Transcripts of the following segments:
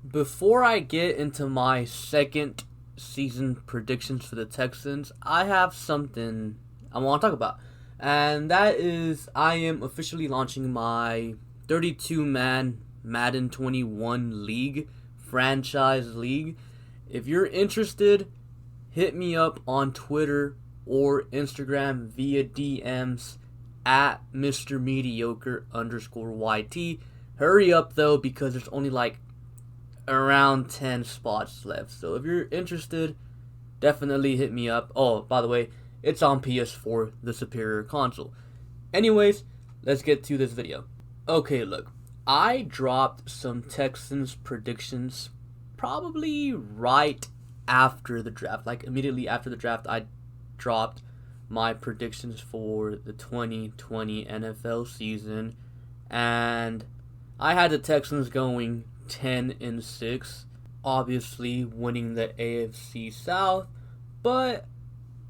Before I get into my second season predictions for the Texans, I have something I want to talk about. And that is, I am officially launching my 32-man Madden 21 league, franchise league. If you're interested, hit me up on Twitter or Instagram via DMs at Mr. Mediocre _YT. Hurry up though, because there's only like around 10 spots left. So if you're interested, definitely hit me up. Oh, by the way, it's on PS4, the superior console. Anyways, let's get to this video. Okay, look, I dropped some Texans predictions probably right after the draft. Like immediately after the draft, I dropped my predictions for the 2020 NFL season, and I had the Texans going 10-6, obviously winning the AFC South, but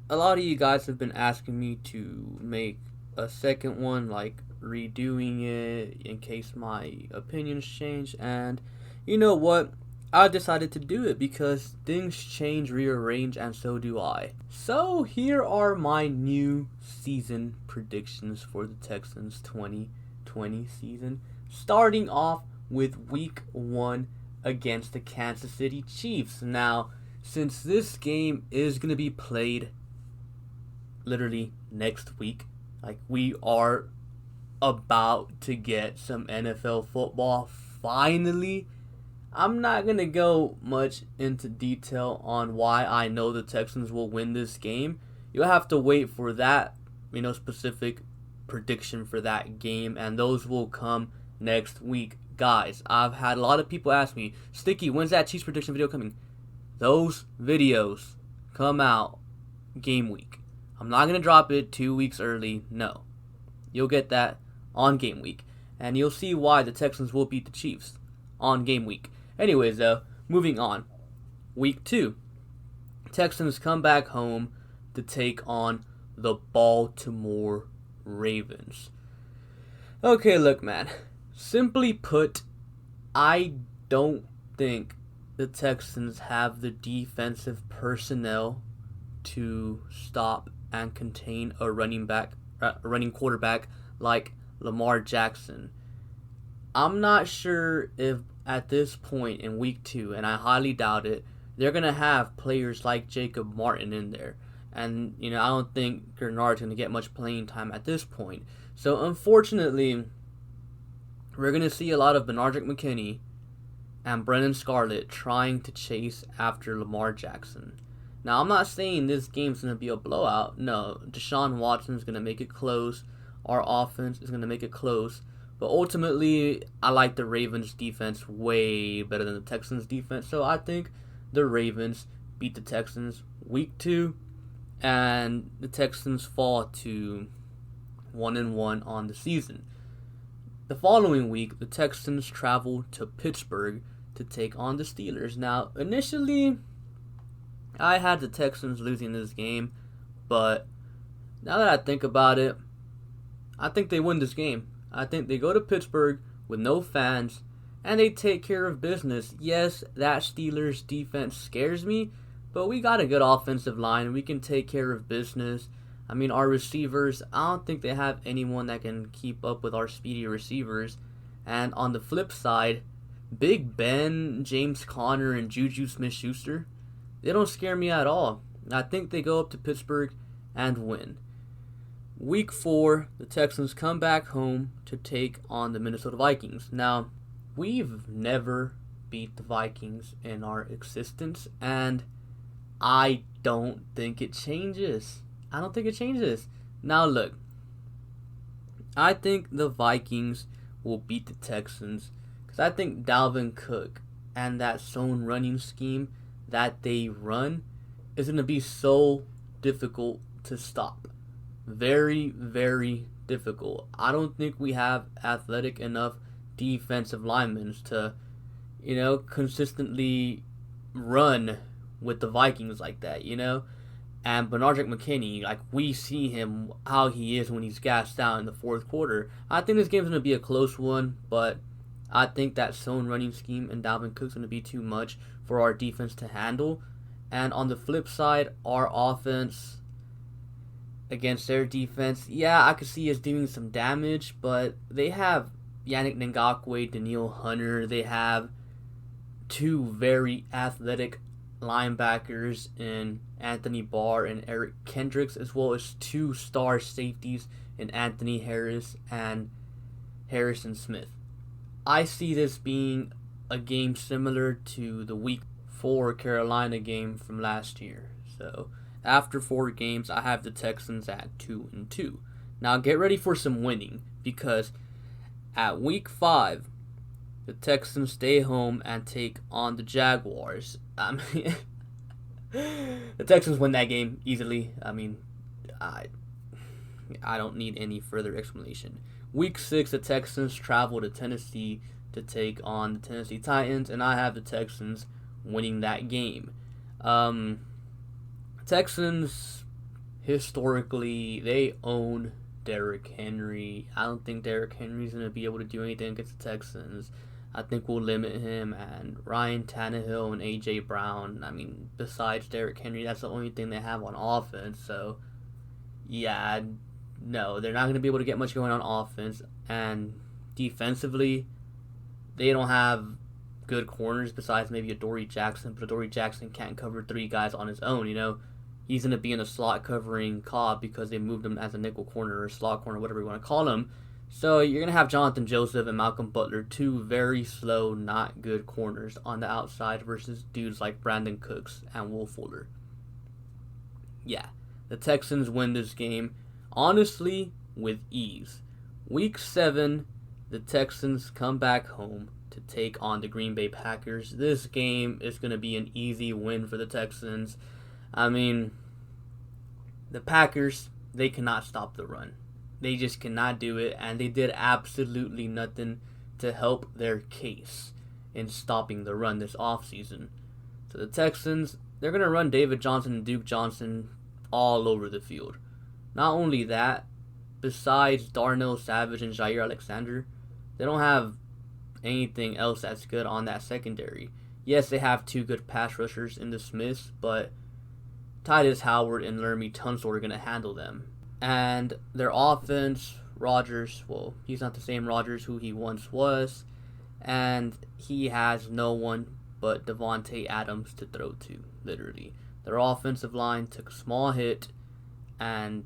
a lot of you guys have been asking me to make a second one, like redoing it in case my opinions change, and you know what? I decided to do it because things change, rearrange, and so do I. So here are my new season predictions for the Texans 2020 season, starting off with week 1 against the Kansas City Chiefs. Now, since this game is going to be played literally next week, like we are about to get some NFL football finally, I'm not going to go much into detail on why I know the Texans will win this game. You'll have to wait for that, specific prediction for that game, and those will come next week. Guys, I've had a lot of people ask me, Sticky, when's that Chiefs prediction video coming? Those videos come out game week. I'm not going to drop it 2 weeks early. No. You'll get that on game week. And you'll see why the Texans will beat the Chiefs on game week. Anyways, though, moving on. Week 2. Texans come back home to take on the Baltimore Ravens. Okay, look, man. Simply put, I don't think the Texans have the defensive personnel to stop and contain a running quarterback like Lamar Jackson. I'm not sure if at this point in week 2, and I highly doubt it, they're going to have players like Jacob Martin in there. And, I don't think Gernard's going to get much playing time at this point. So, unfortunately, we're going to see a lot of Benardrick McKinney and Brennan Scarlett trying to chase after Lamar Jackson. Now, I'm not saying this game's going to be a blowout. No, Deshaun Watson's going to make it close. Our offense is going to make it close. But ultimately, I like the Ravens' defense way better than the Texans' defense. So I think the Ravens beat the Texans week 2, and the Texans fall to 1-1 on the season. The following week, the Texans travel to Pittsburgh to take on the Steelers. Now, initially, I had the Texans losing this game, but now that I think about it, I think they win this game. I think they go to Pittsburgh with no fans, and they take care of business. Yes, that Steelers defense scares me, but we got a good offensive line. We can take care of business. I mean, our receivers, I don't think they have anyone that can keep up with our speedy receivers. And on the flip side, Big Ben, James Conner, and Juju Smith-Schuster, they don't scare me at all. I think they go up to Pittsburgh and win. Week 4, the Texans come back home to take on the Minnesota Vikings. Now, we've never beat the Vikings in our existence, and I don't think it changes. Now, look, I think the Vikings will beat the Texans because I think Dalvin Cook and that zone running scheme that they run is going to be so difficult to stop. Very, very difficult. I don't think we have athletic enough defensive linemen to, consistently run with the Vikings like that, And Benardrick McKinney, like we see him, how he is when he's gassed out in the fourth quarter. I think this game's going to be a close one, but I think that zone running scheme and Dalvin Cook's going to be too much for our defense to handle. And on the flip side, our offense against their defense, yeah, I could see us doing some damage, but they have Yannick Ngakoue, Daniil Hunter. They have two very athletic linebackers in Anthony Barr and Eric Kendricks, as well as two star safeties in Anthony Harris and Harrison Smith. I see this being a game similar to the Week 4 Carolina game from last year. So after 4 games, I have the Texans at 2-2. Now get ready for some winning, because at Week 5, the Texans stay home and take on the Jaguars. I mean, the Texans win that game easily. I mean, I don't need any further explanation. Week 6, the Texans travel to Tennessee to take on the Tennessee Titans, and I have the Texans winning that game. Texans, historically, they own Derrick Henry. I don't think Derrick Henry's going to be able to do anything against the Texans. I think we'll limit him, and Ryan Tannehill and A.J. Brown, I mean, besides Derrick Henry, that's the only thing they have on offense. So, yeah, no, they're not going to be able to get much going on offense. And defensively, they don't have good corners besides maybe Adoree Jackson, but Adoree Jackson can't cover 3 guys on his own, you know. He's going to be in a slot covering Cobb because they moved him as a nickel corner or slot corner, whatever you want to call him. So you're going to have Jonathan Joseph and Malcolm Butler, 2 very slow, not good corners on the outside versus dudes like Brandon Cooks and Will Fuller. Yeah, the Texans win this game, honestly, with ease. Week 7, the Texans come back home to take on the Green Bay Packers. This game is going to be an easy win for the Texans. I mean, the Packers, they cannot stop the run. They just cannot do it, and they did absolutely nothing to help their case in stopping the run this offseason. So the Texans, they're going to run David Johnson and Duke Johnson all over the field. Not only that, besides Darnell Savage and Jair Alexander, they don't have anything else that's good on that secondary. Yes, they have 2 good pass rushers in the Smiths, but Titus Howard and Laramie Tunsil are going to handle them. And their offense, Rodgers, well, he's not the same Rodgers who he once was, and he has no one but Devontae Adams to throw to, literally. Their offensive line took a small hit, and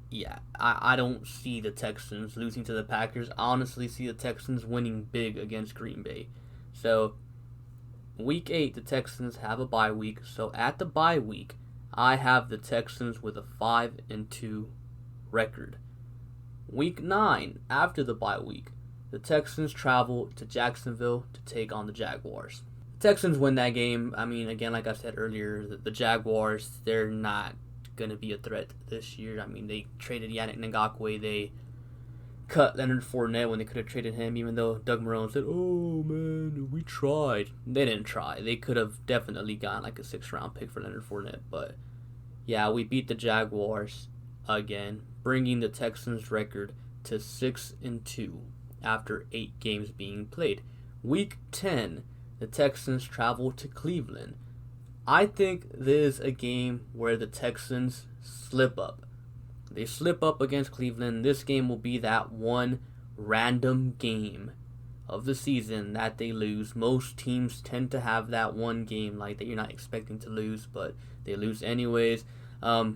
yeah, I don't see the Texans losing to the Packers. I honestly see the Texans winning big against Green Bay. So, Week 8, the Texans have a bye week. So, at the bye week, I have the Texans with a 5-2 record. Week 9, after the bye week, the Texans travel to Jacksonville to take on the Jaguars. The Texans win that game. I mean, again, like I said earlier, the Jaguars, they're not going to be a threat this year. I mean, they traded Yannick Ngakoue. They cut Leonard Fournette when they could have traded him, even though Doug Marrone said, "Oh, man, we tried." They didn't try. They could have definitely gotten like a 6th-round pick for Leonard Fournette. But, yeah, we beat the Jaguars again, bringing the Texans' record to 6-2 after 8 games being played. Week 10, the Texans travel to Cleveland. I think this is a game where the Texans slip up. They slip up against Cleveland. This game will be that one random game of the season that they lose. Most teams tend to have that one game like that you're not expecting to lose, but they lose anyways.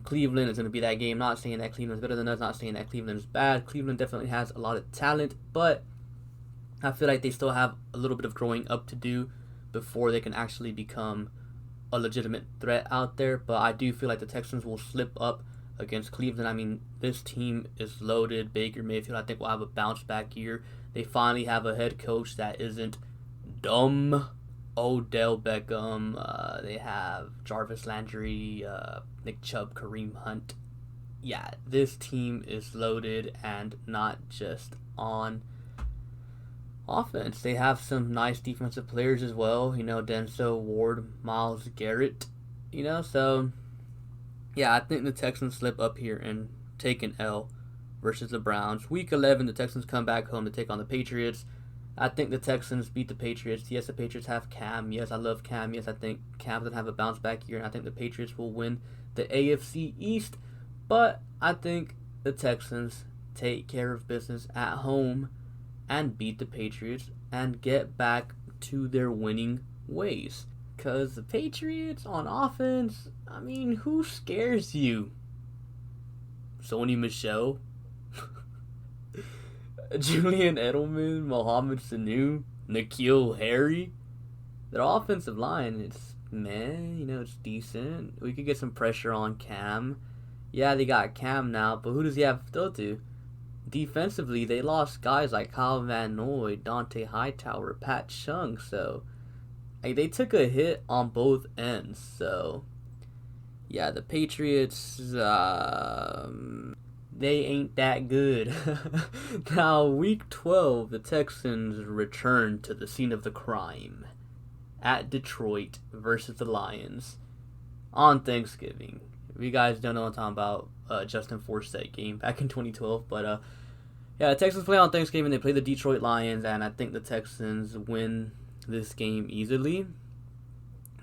Cleveland is going to be that game. Not saying that Cleveland's better than us, not saying that Cleveland's bad. Cleveland definitely has a lot of talent, but I feel like they still have a little bit of growing up to do before they can actually become a legitimate threat out there. But I do feel like the Texans will slip up against Cleveland. I mean, this team is loaded. Baker Mayfield, I think, will have a bounce back year. They finally have a head coach that isn't dumb. Odell Beckham. They have Jarvis Landry, Nick Chubb, Kareem Hunt. Yeah, this team is loaded, and not just on offense. They have some nice defensive players as well. You know, Denzel Ward, Myles Garrett. You know, so yeah, I think the Texans slip up here and take an L versus the Browns. Week 11, the Texans come back home to take on the Patriots. I think the Texans beat the Patriots. Yes, the Patriots have Cam. Yes, I love Cam. Yes, I think Cam's going to have a bounce back year, and I think the Patriots will win the AFC East. But I think the Texans take care of business at home and beat the Patriots and get back to their winning ways. Because the Patriots on offense, I mean, who scares you? Sony Michel? Julian Edelman, Mohamed Sanu, N'Keal Harry. Their offensive line, it's it's decent. We could get some pressure on Cam. Yeah, they got Cam now, but who does he have to throw to? Defensively, they lost guys like Kyle Van Noy, Dante Hightower, Pat Chung, so they took a hit on both ends. So yeah, the Patriots, they ain't that good. Now, week 12, the Texans return to the scene of the crime at Detroit versus the Lions on Thanksgiving. If you guys don't know what I'm talking about, Justin Forsett game back in 2012. But yeah, the Texans play on Thanksgiving. They play the Detroit Lions, and I think the Texans win this game easily.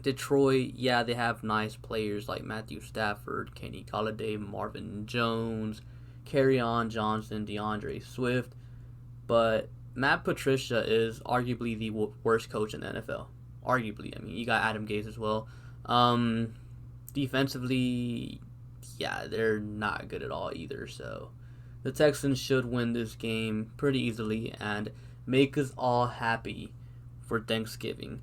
Detroit, yeah, they have nice players like Matthew Stafford, Kenny Golladay, Marvin Jones, Kerryon Johnson, DeAndre Swift, but Matt Patricia is arguably the worst coach in the NFL. Arguably, I mean, you got Adam Gase as well. Defensively, yeah, they're not good at all either. So the Texans should win this game pretty easily and make us all happy for Thanksgiving.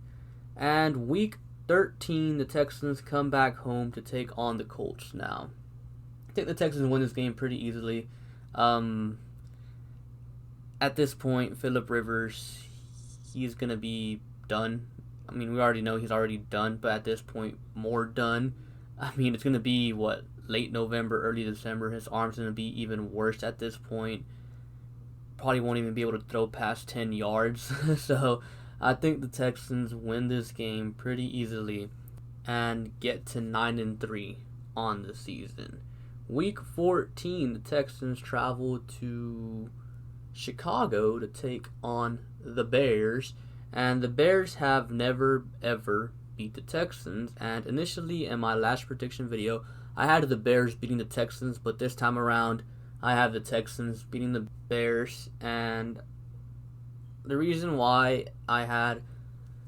And week 13, the Texans come back home to take on the Colts now. I think the Texans win this game pretty easily. At this point, Phillip Rivers, he's going to be done. I mean, we already know he's already done, but at this point, more done. I mean, it's going to be, late November, early December. His arm's going to be even worse at this point. Probably won't even be able to throw past 10 yards. So I think the Texans win this game pretty easily and get to 9-3 on the season. Week 14, the Texans travel to Chicago to take on the Bears. And the Bears have never, ever beat the Texans. And initially, in my last prediction video, I had the Bears beating the Texans. But this time around, I have the Texans beating the Bears. And the reason why I had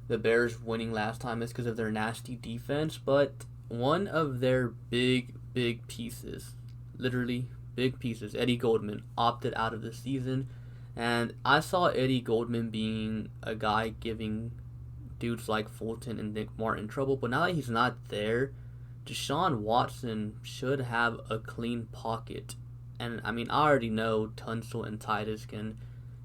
the Bears winning last time is because of their nasty defense. But one of their big pieces, literally big pieces, Eddie Goldman, opted out of the season. And I saw Eddie Goldman being a guy giving dudes like Fulton and Nick Martin trouble. But now that he's not there, Deshaun Watson should have a clean pocket. And I mean, I already know Tunsil and Titus can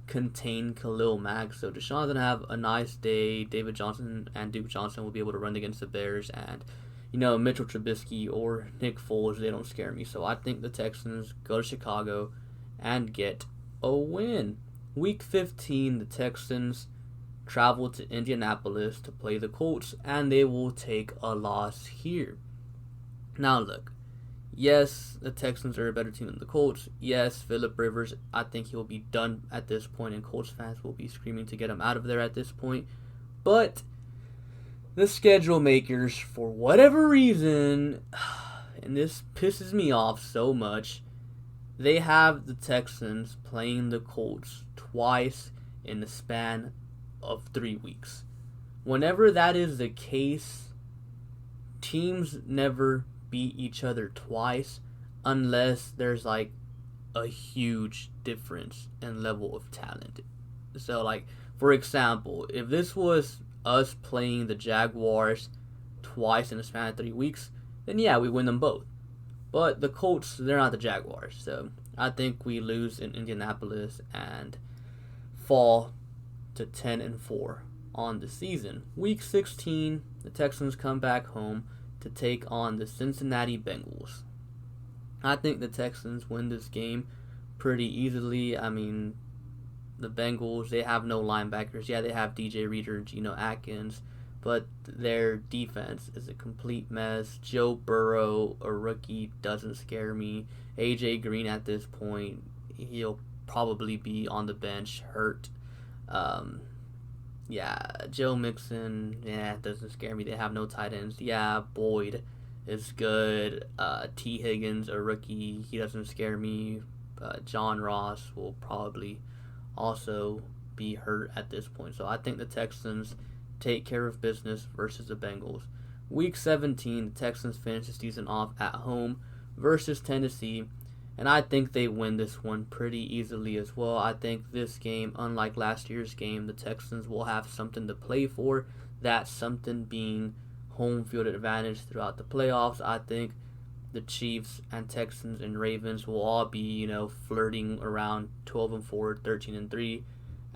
contain Khalil Mack. So Deshaun's going to have a nice day. David Johnson and Duke Johnson will be able to run against the Bears. And, Mitchell Trubisky or Nick Foles, they don't scare me. So I think the Texans go to Chicago and get a win. Week 15, the Texans travel to Indianapolis to play the Colts, and they will take a loss here. Now look, yes, the Texans are a better team than the Colts. Yes, Phillip Rivers, I think he'll be done at this point, and Colts fans will be screaming to get him out of there at this point. But the schedule makers, for whatever reason, and this pisses me off so much, they have the Texans playing the Colts twice in the span of 3 weeks. Whenever that is the case, teams never beat each other twice unless there's a huge difference in level of talent. So for example, if this was us playing the Jaguars twice in the span of 3 weeks, then yeah, we win them both. But the Colts, they're not the Jaguars. So I think we lose in Indianapolis and fall to 10-4 on the season. Week 16, the Texans come back home to take on the Cincinnati Bengals. I think the Texans win this game pretty easily. I mean, the Bengals, they have no linebackers. Yeah, they have DJ Reader and Geno Atkins, but their defense is a complete mess. Joe Burrow, a rookie, doesn't scare me. AJ Green at this point, he'll probably be on the bench hurt. Yeah, Joe Mixon, yeah, doesn't scare me. They have no tight ends. Yeah, Boyd is good. T. Higgins, a rookie, he doesn't scare me. John Ross will probably also be hurt at this point. So I think the Texans take care of business versus the Bengals. Week 17, the Texans finish the season off at home versus Tennessee, and I think they win this one pretty easily as well. I think this game, unlike last year's game, the Texans will have something to play for. That something being home field advantage throughout the playoffs. I think the Chiefs and Texans and Ravens will all be, flirting around 12-4, 13-3,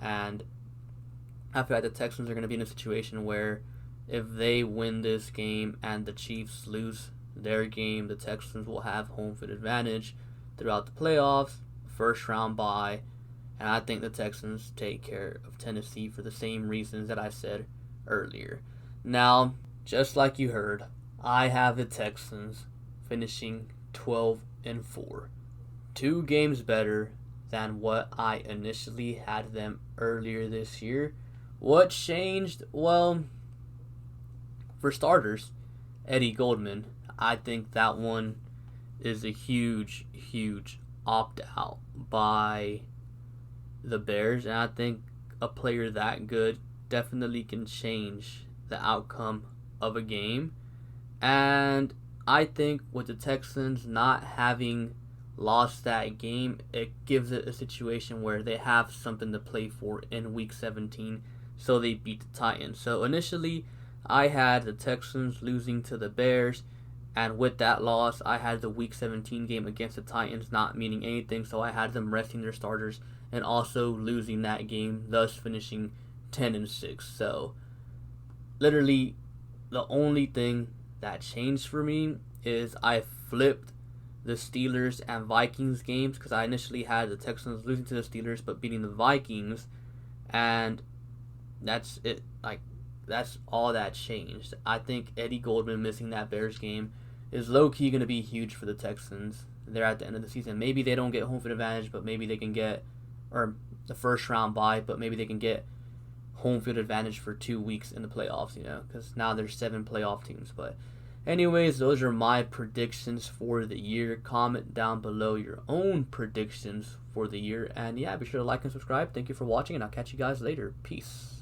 and I feel like the Texans are going to be in a situation where if they win this game and the Chiefs lose their game, the Texans will have home field advantage throughout the playoffs, first round bye, and I think the Texans take care of Tennessee for the same reasons that I said earlier. Now, just like you heard, I have the Texans finishing 12-4. 2 games better than what I initially had them earlier this year. What changed? Well, for starters, Eddie Goldman. I think that one is a huge, huge opt-out by the Bears, and I think a player that good definitely can change the outcome of a game. And I think with the Texans not having lost that game, it gives it a situation where they have something to play for in Week 17, so they beat the Titans. So initially, I had the Texans losing to the Bears, and with that loss, I had the Week 17 game against the Titans not meaning anything, so I had them resting their starters and also losing that game, thus finishing 10-6. So, literally, the only thing that changed for me is I flipped the Steelers and Vikings games because I initially had the Texans losing to the Steelers but beating the Vikings, and that's it. That's all that changed. I think Eddie Goldman missing that Bears game is low-key going to be huge for the Texans. They're at the end of the season. Maybe they don't get home field advantage, but maybe they can get, or the first round bye, but maybe they can get home field advantage for 2 weeks in the playoffs, because now there's 7 playoff teams. But anyways, those are my predictions for the year. Comment down below your own predictions for the year. And yeah, be sure to like and subscribe. Thank you for watching, and I'll catch you guys later. Peace.